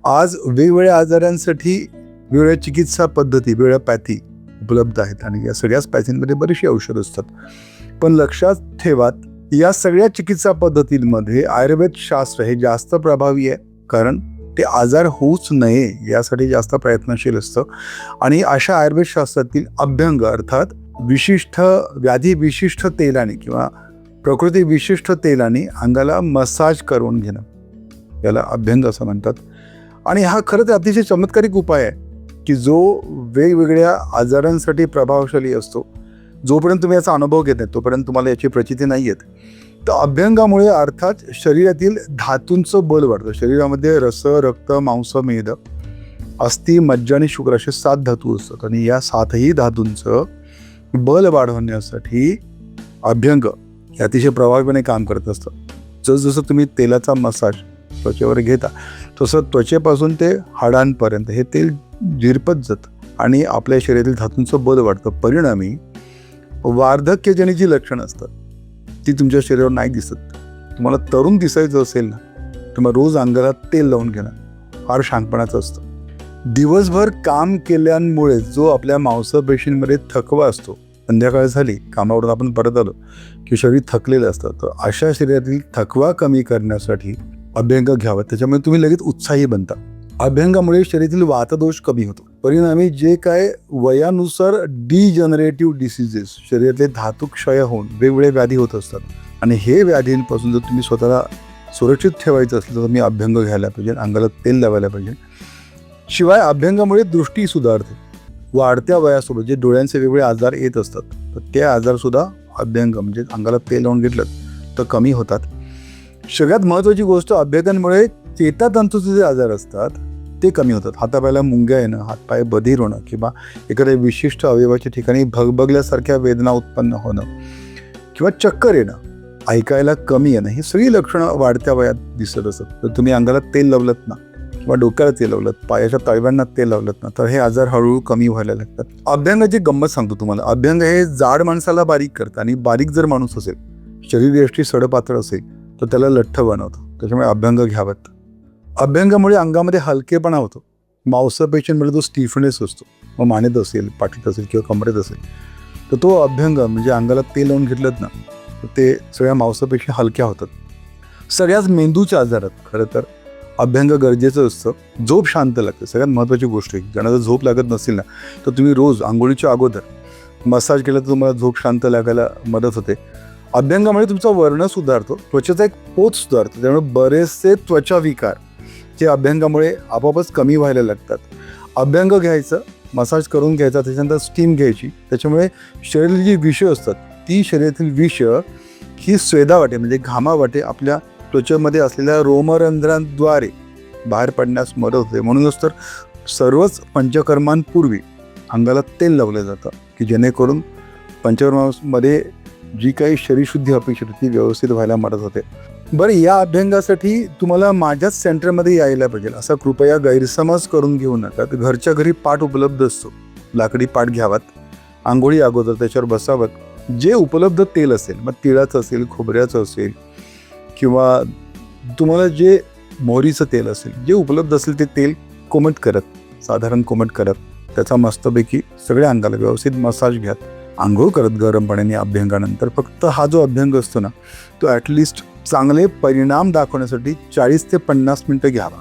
आज वेगवेगळ्या आजारांसाठी वेगवेगळ्या चिकित्सा पद्धती, वेगवेगळ्या पॅथी उपलब्ध आहेत आणि या सगळ्याच पॅथींमध्ये बरीचशी औषधं असतात. पण लक्षात ठेवा, या सगळ्या चिकित्सा पद्धतींमध्ये आयुर्वेद शास्त्र हे जास्त प्रभावी आहे, कारण ते आजार होऊच नये यासाठी जास्त प्रयत्नशील असतं. आणि अशा आयुर्वेद शास्त्रातील अभ्यंग अर्थात विशिष्ट व्याधी विशिष्ट तेलाने किंवा प्रकृती विशिष्ट तेलाने अंगाला मसाज करून घेणं, याला अभ्यंग असं म्हणतात. आणि हा खरंच अतिशय चमत्कारिक उपाय आहे की जो वेगवेगळ्या आजारांसाठी प्रभावशाली असतो. जोपर्यंत तुम्ही याचा अनुभव घेत नाही तोपर्यंत तुम्हाला याची प्रचिती नाही येत. तर अभ्यंगामुळे अर्थात शरीरातील धातूंचं बल वाढतं. शरीरामध्ये रस, रक्त, मांस, मेद, अस्थि, मज्जा आणि शुक्र असे 7 धातू असतात आणि या 7ही धातूंचं बल वाढवण्यासाठी अभ्यंग हे अतिशय प्रभावीपणे काम करत असतं. जसजसं तुम्ही तेलाचा मसाज त्वचेवर घेता तसं त्वचेपासून ते हाडांपर्यंत हे तेल झिरपत जातं आणि आपल्या शरीरातील धातूंचं बल वाढतं. परिणामी वार्धक्यजनित जी लक्षणं असतात ती तुमच्या शरीरावर नाही दिसत. तुम्हाला तरुण दिसायचं असेल ना, तुम्हाला रोज अंगाला तेल लावून घेणं फार शहाणपणाचं असतं. दिवसभर काम केल्यामुळे जो आपल्या मांसपेशींमध्ये थकवा असतो, संध्याकाळ झाली कामावरून आपण परत आलो की शरीर थकलेलं असतं, तर अशा शरीरातील थकवा कमी करण्यासाठी अभ्यंग घ्यावं. त्याच्यामुळे तुम्ही लगेच उत्साही बनता. अभ्यंगामुळे शरीरातील वातदोष कमी होतो. परिणामी जे काय वयानुसार डिजनरेटिव्ह डिसीजेस, शरीरातले धातू क्षय होऊन वेगवेगळे व्याधी होत असतात आणि हे व्याधींपासून जर तुम्ही स्वतःला सुरक्षित ठेवायचं असलं तर तुम्ही अभ्यंग घ्यायला पाहिजे, अंगाला तेल लावायला पाहिजे. शिवाय अभ्यंगामुळे दृष्टी सुधारते. वाढत्या वयासोबत जे डोळ्यांचे वेगवेगळे आजार येत असतात तर ते आजारसुद्धा अभ्यंग म्हणजे अंगाला तेल लावून घेतलं तर कमी होतात. सगळ्यात महत्त्वाची गोष्ट, अभ्यंगामुळे चेतातंतूचे जे आजार असतात ते कमी होतात. हातापायाला मुंग्या येणं, हातपाय बधीर होणं किंवा एखाद्या विशिष्ट अवयवाच्या ठिकाणी भगभगल्यासारख्या वेदना उत्पन्न होणं किंवा चक्कर येणं, ऐकायला कमी येणं, ही सगळी लक्षणं वाढत्या वयात दिसत असतात. तर तुम्ही अंगाला तेल लावलत ना किंवा डोक्याला तेल लावलं, पायाच्या तळव्यांना तेल लावलत ना, तर हे आजार हळूहळू कमी व्हायला लागतात. अभ्यंगाची गंमत सांगतो तुम्हाला. अभ्यंग हे जाड माणसाला बारीक करतं आणि बारीक जर माणूस असेल, शरीरयष्टी सडपातळ असेल तर त्याला लठ्ठ बनवतं. त्याच्यामुळे अभ्यंग घ्यावं. अभ्यंगामुळे अंगामध्ये हलकेपणा होतो. मांसपेशींमध्ये जो स्टिफनेस असतो, मग मानेत असेल, पाठीत असेल किंवा कमरेत असेल, तर तो अभ्यंग म्हणजे अंगाला तेल लावून घेतलं ना तर ते सगळ्या मांसपेशी हलक्या होतात. सगळ्याच मेंदूच्या आजारात खरं तर अभ्यंग गरजेचं असतं. झोप शांत लागते, सगळ्यात महत्त्वाची गोष्ट आहे. ज्यांना जर झोप लागत नसेल ना तर तुम्ही रोज आंघोळीच्या अगोदर मसाज केला तर तुम्हाला झोप शांत लागायला मदत होते. अभ्यंगामुळे तुमचा वर्ण सुधारतो, त्वचेचा एक पोत सुधारतो. त्यामुळे बरेचसे त्वचा विकार जे अभ्यंगामुळे आपोआपच कमी व्हायला लागतात. अभ्यंग घ्यायचं, मसाज करून घ्यायचा, त्याच्यानंतर स्टीम घ्यायची. त्याच्यामुळे शरीरातील जी विष असतात ती शरीरातील विष ही स्वेदावाटे म्हणजे घामावाटे आपल्या त्वचेमध्ये असलेल्या रोमरंध्रांद्वारे बाहेर पडण्यास मदत होते. म्हणूनच तर सर्वच पंचकर्मांपूर्वी अंगाला तेल लावलं जातं की जेणेकरून पंचकर्मामध्ये जी काही शरीरशुद्धी अपेक्षित होती ती व्यवस्थित व्हायला मदत होते. बरं, या अभ्यंगासाठी तुम्हाला माझ्याच सेंटरमध्ये यायला पाहिजे असा कृपया गैरसमज करून घेऊ नका. तर घरच्या घरी पाट उपलब्ध असतो, लाकडी पाट घ्यावात. आंघोळी अगोदर त्याच्यावर बसावं. जे उपलब्ध तेल असेल, मग तिळाचं असेल, खोबऱ्याचं असेल किंवा तुम्हाला जे मोहरीचं तेल असेल, जे उपलब्ध असेल ते तेल कोमट करत, साधारण कोमट करत त्याचा मस्तपैकी सगळ्या अंगाला व्यवस्थित मसाज घ्या. आंघोळ करत गरम पाण्याने अभ्यंगानंतर. फक्त हा जो अभ्यंग असतो ना तो ॲटलिस्ट चांगले परिणाम दाखवण्यासाठी 40 ते 50 मिनटं घ्यावा.